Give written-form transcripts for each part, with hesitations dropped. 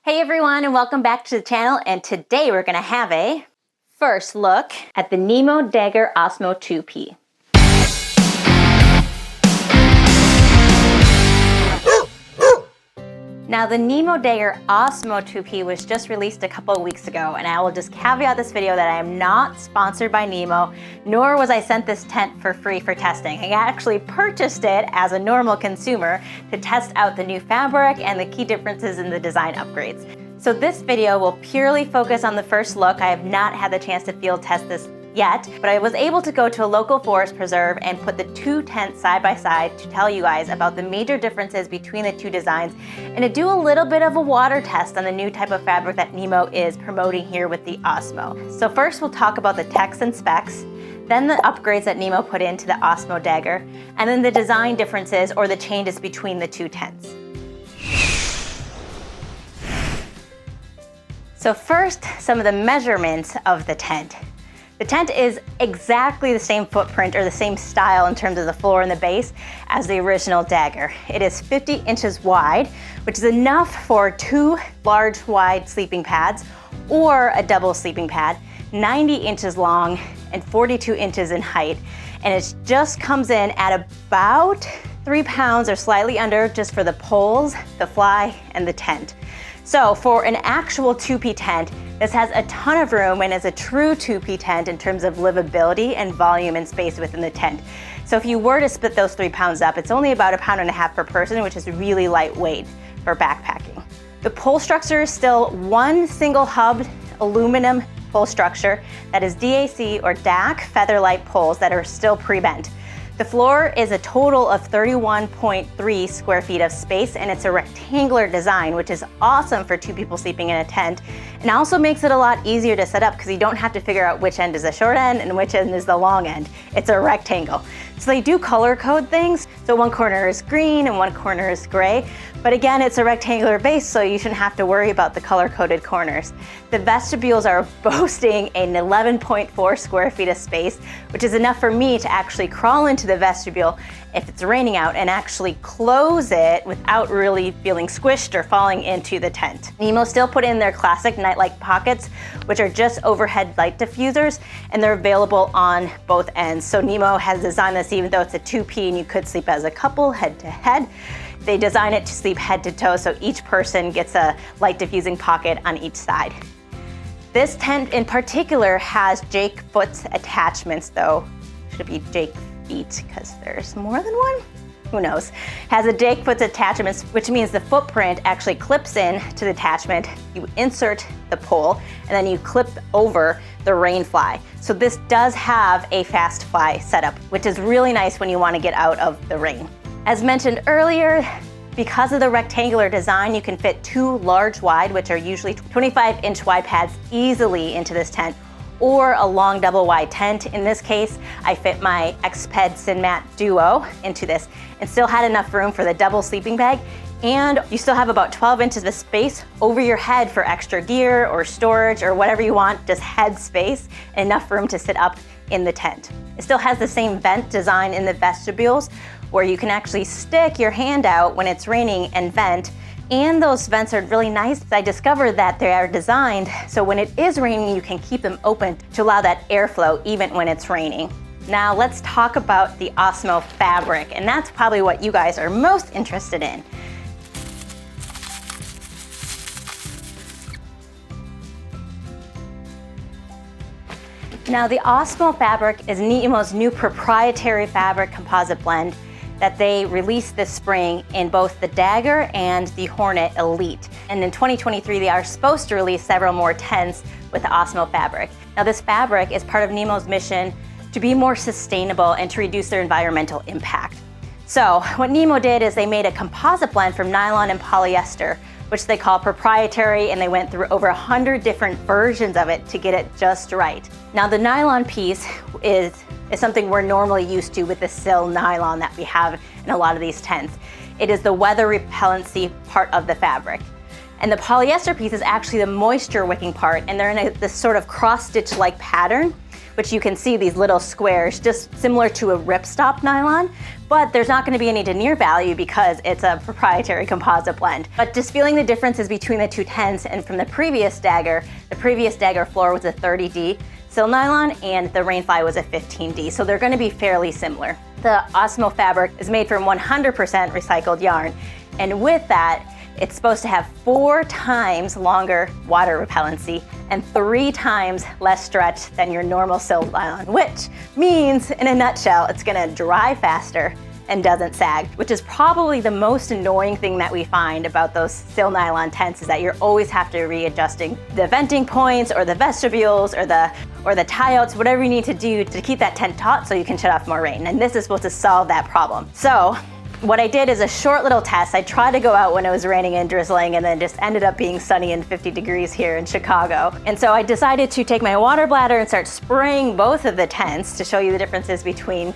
Hey everyone, and welcome back to the channel, and today we're going to have a first look at the NEMO Dagger OSMO 2P. Now the NEMO Dagger OSMO 2P was just released a couple of weeks ago, and I will just caveat this video that I am not sponsored by NEMO, nor was I sent this tent for free for testing. I actually purchased it as a normal consumer to test out the new fabric and the key differences in the design upgrades. So this video will purely focus on the first look. I have not had the chance to field test this yet, but I was able to go to a local forest preserve and put the two tents side by side to tell you guys about the major differences between the two designs and to do a little bit of a water test on the new type of fabric that NEMO is promoting here with the OSMO. So first we'll talk about the techs and specs, then the upgrades that NEMO put into the OSMO Dagger, and then the design differences or the changes between the two tents. So first, some of the measurements of the tent. The tent is exactly the same footprint or the same style in terms of the floor and the base as the original Dagger. It is 50 inches wide, which is enough for two large wide sleeping pads or a double sleeping pad, 90 inches long and 42 inches in height. And it just comes in at about 3 pounds or slightly under just for the poles, the fly, and the tent. So for an actual 2P tent, this has a ton of room and is a true 2P tent in terms of livability and volume and space within the tent. So if you were to split those 3 pounds up, it's only about 1.5 pounds per person, which is really lightweight for backpacking. The pole structure is still one single hubbed aluminum pole structure that is DAC or DAC featherlight poles that are still pre-bent. The floor is a total of 31.3 square feet of space, and it's a rectangular design, which is awesome for 2 people sleeping in a tent, and also makes it a lot easier to set up because you don't have to figure out which end is the short end and which end is the long end. It's a rectangle. So they do color code things, so one corner is green and one corner is gray, but again, it's a rectangular base, so you shouldn't have to worry about the color-coded corners. The vestibules are boasting an 11.4 square feet of space, which is enough for me to actually crawl into the vestibule if it's raining out and actually close it without really feeling squished or falling into the tent. NEMO still put in their classic nightlight pockets, which are just overhead light diffusers, and they're available on both ends. So NEMO has designed this even though it's a 2P and you could sleep as a couple head to head. They design it to sleep head to toe, so each person gets a light diffusing pocket on each side. This tent in particular has Jake Foot's attachments, though. Should be Jake Feet because there's more than one? Who knows? Has a Jake Foot's attachments, which means the footprint actually clips in to the attachment. You insert the pole and then you clip over the Rainfly. So this does have a fast fly setup, which is really nice when you want to get out of the rain. As mentioned earlier, because of the rectangular design, you can fit 2 large wide, which are usually 25-inch wide pads easily into this tent, or a long double wide tent. In this case, I fit my Xped Sinmat Duo into this and still had enough room for the double sleeping bag, and you still have about 12 inches of space over your head for extra gear or storage or whatever you want, just head space, and enough room to sit up in the tent. It still has the same vent design in the vestibules where you can actually stick your hand out when it's raining and vent. And those vents are really nice. I discovered that they are designed so when it is raining, you can keep them open to allow that airflow even when it's raining. Now let's talk about the OSMO fabric, and that's probably what you guys are most interested in. Now the OSMO fabric is NEMO's new proprietary fabric composite blend that they released this spring in both the Dagger and the Hornet Elite. And in 2023, they are supposed to release several more tents with the OSMO fabric. Now this fabric is part of NEMO's mission to be more sustainable and to reduce their environmental impact. So what NEMO did is they made a composite blend from nylon and polyester, which they call proprietary, and they went through over 100 different versions of it to get it just right. Now the nylon piece is something we're normally used to with the sil nylon that we have in a lot of these tents. It is the weather repellency part of the fabric. And the polyester piece is actually the moisture wicking part, and they're in this sort of cross-stitch-like pattern, which you can see these little squares, just similar to a ripstop nylon, but there's not going to be any denier value because it's a proprietary composite blend. But just feeling the differences between the two tents and from the previous dagger floor was a 30D sil nylon and the Rainfly was a 15D, so they're going to be fairly similar. The Osmo fabric is made from 100% recycled yarn, and with that, it's supposed to have 4 times longer water repellency and 3 times less stretch than your normal sil nylon, which means, in a nutshell, it's going to dry faster and doesn't sag, which is probably the most annoying thing that we find about those sil nylon tents, is that you always have to readjusting the venting points or the vestibules or the tie outs, whatever you need to do to keep that tent taut so you can shut off more rain. And this is supposed to solve that problem. So what I did is a short little test. I tried to go out when it was raining and drizzling, and then just ended up being sunny and 50 degrees here in Chicago. And so I decided to take my water bladder and start spraying both of the tents to show you the differences between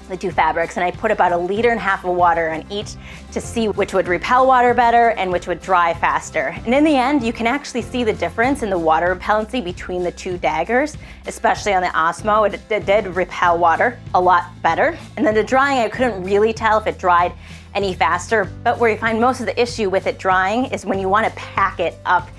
the two fabrics, and I put about 1.5 liters of water on each to see which would repel water better and which would dry faster. And in the end, you can actually see the difference in the water repellency between the two daggers, especially on the Osmo. It did repel water a lot better. And then the drying, I couldn't really tell if it dried any faster, but where you find most of the issue with it drying is when you want to pack it up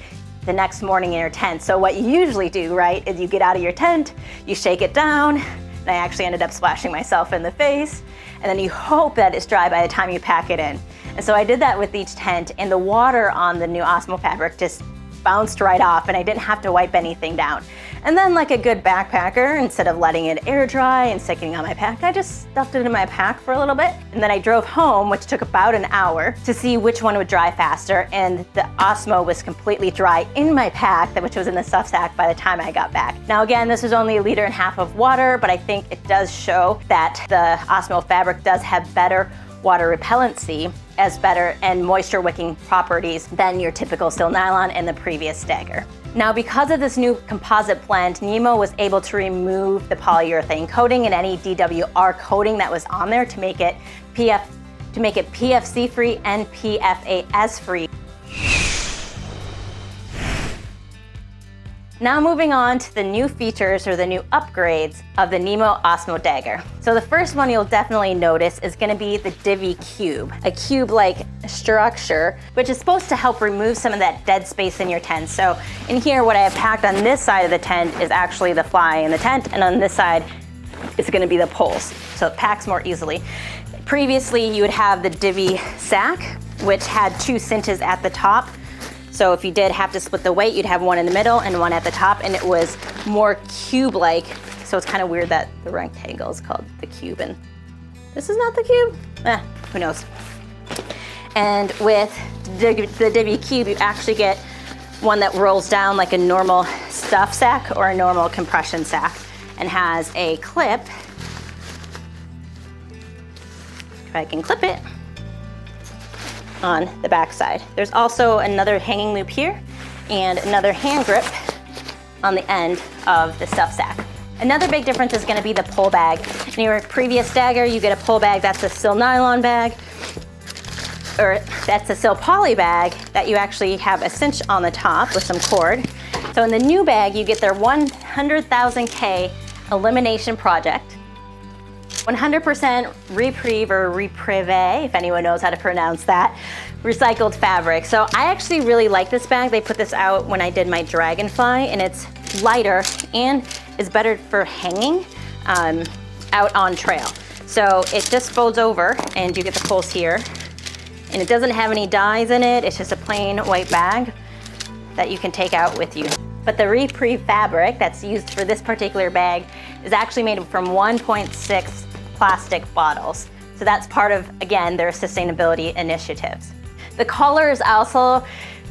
the next morning in your tent. So what you usually do, right, is you get out of your tent, you shake it down, and I actually ended up splashing myself in the face, and then you hope that it's dry by the time you pack it in. And so I did that with each tent, and the water on the new Osmo fabric just bounced right off, and I didn't have to wipe anything down. And then, like a good backpacker, instead of letting it air dry and sticking on my pack, I just stuffed it in my pack for a little bit. And then I drove home, which took about an hour, to see which one would dry faster. And the Osmo was completely dry in my pack, which was in the stuff sack by the time I got back. Now again, this was only 1.5 liters of water, but I think it does show that the Osmo fabric does have better water repellency and moisture wicking properties than your typical sil nylon and the previous dagger. Now, because of this new composite blend, NEMO was able to remove the polyurethane coating and any DWR coating that was on there to make it PFC free and PFAS free. Now moving on to the new features or the new upgrades of the NEMO Osmo Dagger. So the first one you'll definitely notice is going to be the Divi Cube, a cube-like structure, which is supposed to help remove some of that dead space in your tent. So in here, what I have packed on this side of the tent is actually the fly in the tent, and on this side is going to be the poles, so it packs more easily. Previously, you would have the Divi sack, which had 2 cinches at the top. So if you did have to split the weight, you'd have one in the middle and one at the top, and it was more cube-like. So it's kind of weird that the rectangle is called the cube, and this is not the cube? Who knows? And with the Divi Cube, you actually get one that rolls down like a normal stuff sack or a normal compression sack, and has a clip. If I can clip it on the back side. There's also another hanging loop here and another hand grip on the end of the stuff sack. Another big difference is going to be the pull bag. In your previous dagger, you get a pull bag that's a sil nylon bag, or that's a sil poly bag that you actually have a cinch on the top with some cord. So in the new bag, you get their 100,000K elimination project, 100% reprieve or reprieve, if anyone knows how to pronounce that, recycled fabric. So I actually really like this bag. They put this out when I did my Dragonfly, and it's lighter and is better for hanging out on trail. So it just folds over and you get the pulls here, and it doesn't have any dyes in it. It's just a plain white bag that you can take out with you. But the reprieve fabric that's used for this particular bag is actually made from 1.6 plastic bottles. So that's part of, again, their sustainability initiatives. The color is also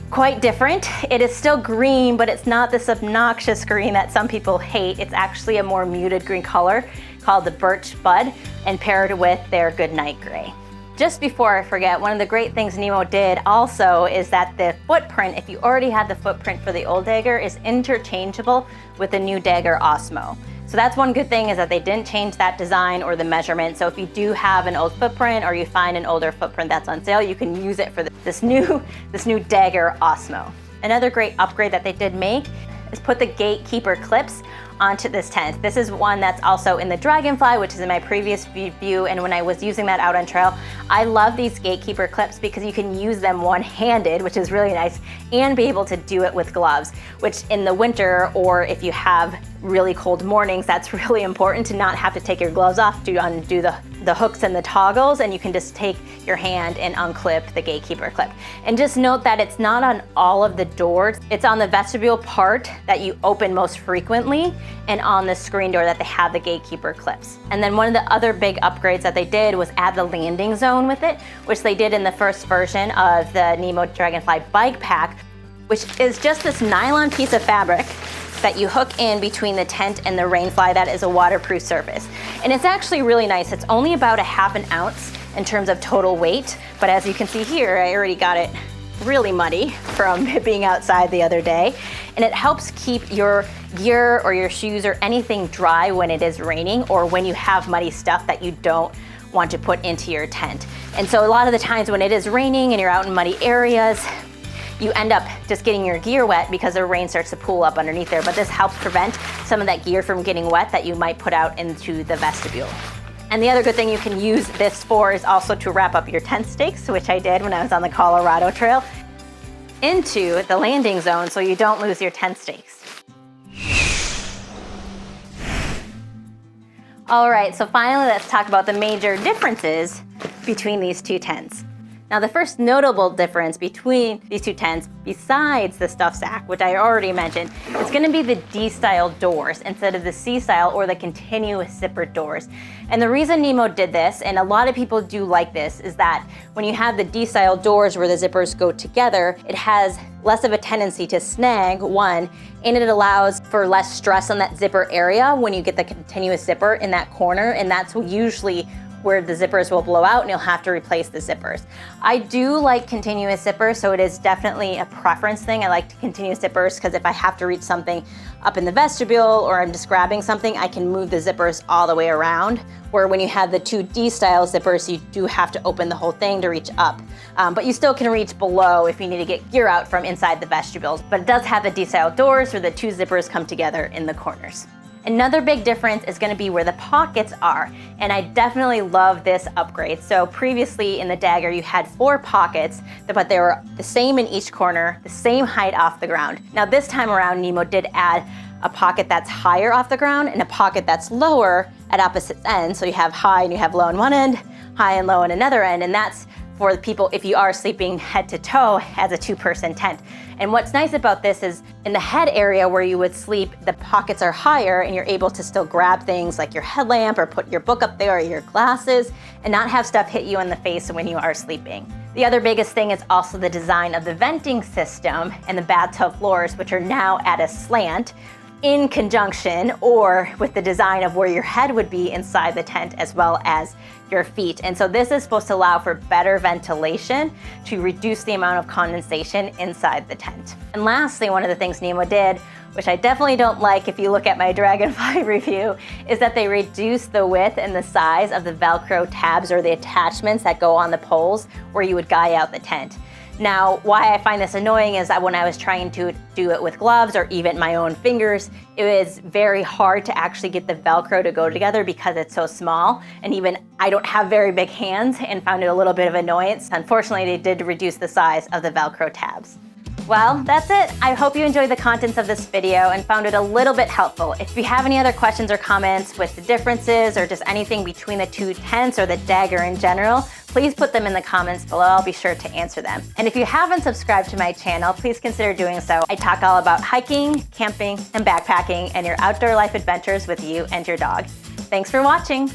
quite different. It is still green, but it's not this obnoxious green that some people hate. It's actually a more muted green color called the Birch Bud, and paired with their Goodnight Gray. Just before I forget, one of the great things NEMO did also is that the footprint, if you already had the footprint for the old dagger, is interchangeable with the new Dagger Osmo. So that's one good thing, is that they didn't change that design or the measurement. So if you do have an old footprint or you find an older footprint that's on sale, you can use it for this new Dagger Osmo. Another great upgrade that they did make is put the gatekeeper clips onto this tent. This is one that's also in the Dragonfly, which is in my previous review, and when I was using that out on trail, I love these gatekeeper clips because you can use them one-handed, which is really nice, and be able to do it with gloves, which in the winter, or if you have really cold mornings, that's really important to not have to take your gloves off to undo the hooks and the toggles, and you can just take your hand and unclip the gatekeeper clip. And just note that it's not on all of the doors. It's on the vestibule part that you open most frequently and on the screen door that they have the gatekeeper clips. And then one of the other big upgrades that they did was add the landing zone with it, which they did in the first version of the NEMO Dragonfly bike pack, which is just this nylon piece of fabric that you hook in between the tent and the Rainfly that is a waterproof surface. And it's actually really nice. It's only about a ½ an ounce in terms of total weight, but as you can see here, I already got it really muddy from it being outside the other day. And it helps keep your gear or your shoes or anything dry when it is raining or when you have muddy stuff that you don't want to put into your tent. And so a lot of the times when it is raining and you're out in muddy areas, you end up just getting your gear wet because the rain starts to pool up underneath there. But this helps prevent some of that gear from getting wet that you might put out into the vestibule. And the other good thing you can use this for is also to wrap up your tent stakes, which I did when I was on the Colorado Trail, into the landing zone so you don't lose your tent stakes. All right, so finally let's talk about the major differences between these two tents. Now the first notable difference between these two tents, besides the stuff sack, which I already mentioned, is gonna be the D-style doors instead of the C-style or the continuous zipper doors. And the reason NEMO did this, and a lot of people do like this, is that when you have the D-style doors where the zippers go together, it has less of a tendency to snag, one, and it allows for less stress on that zipper area when you get the continuous zipper in that corner, and that's usually where the zippers will blow out and you'll have to replace the zippers. I do like continuous zippers, so it is definitely a preference thing. I like continuous zippers because if I have to reach something up in the vestibule or I'm just grabbing something, I can move the zippers all the way around. Where when you have the two D-style zippers, you do have to open the whole thing to reach up. But you still can reach below if you need to get gear out from inside the vestibules. But it does have the D-style doors where the two zippers come together in the corners. Another big difference is going to be where the pockets are, and I definitely love this upgrade. So previously in the Dagger you had 4 pockets, but they were the same in each corner, the same height off the ground. Now this time around NEMO did add a pocket that's higher off the ground and a pocket that's lower at opposite ends. So you have high and you have low on one end, high and low on another end, and that's for the people if you are sleeping head to toe as a 2-person tent. And what's nice about this is in the head area where you would sleep, the pockets are higher and you're able to still grab things like your headlamp or put your book up there or your glasses and not have stuff hit you in the face when you are sleeping. The other biggest thing is also the design of the venting system and the bathtub floors, which are now at a slant in conjunction or with the design of where your head would be inside the tent as well as your feet. And so this is supposed to allow for better ventilation to reduce the amount of condensation inside the tent. And lastly, one of the things NEMO did, which I definitely don't like if you look at my Dragonfly review, is that they reduced the width and the size of the Velcro tabs or the attachments that go on the poles where you would guy out the tent. Now, why I find this annoying is that when I was trying to do it with gloves or even my own fingers, it was very hard to actually get the Velcro to go together because it's so small. And even I don't have very big hands and found it a little bit of annoyance. Unfortunately, they did reduce the size of the Velcro tabs. Well, that's it. I hope you enjoyed the contents of this video and found it a little bit helpful. If you have any other questions or comments with the differences or just anything between the two tents or the Dagger in general, please put them in the comments below. I'll be sure to answer them. And if you haven't subscribed to my channel, please consider doing so. I talk all about hiking, camping, and backpacking and your outdoor life adventures with you and your dog. Thanks for watching.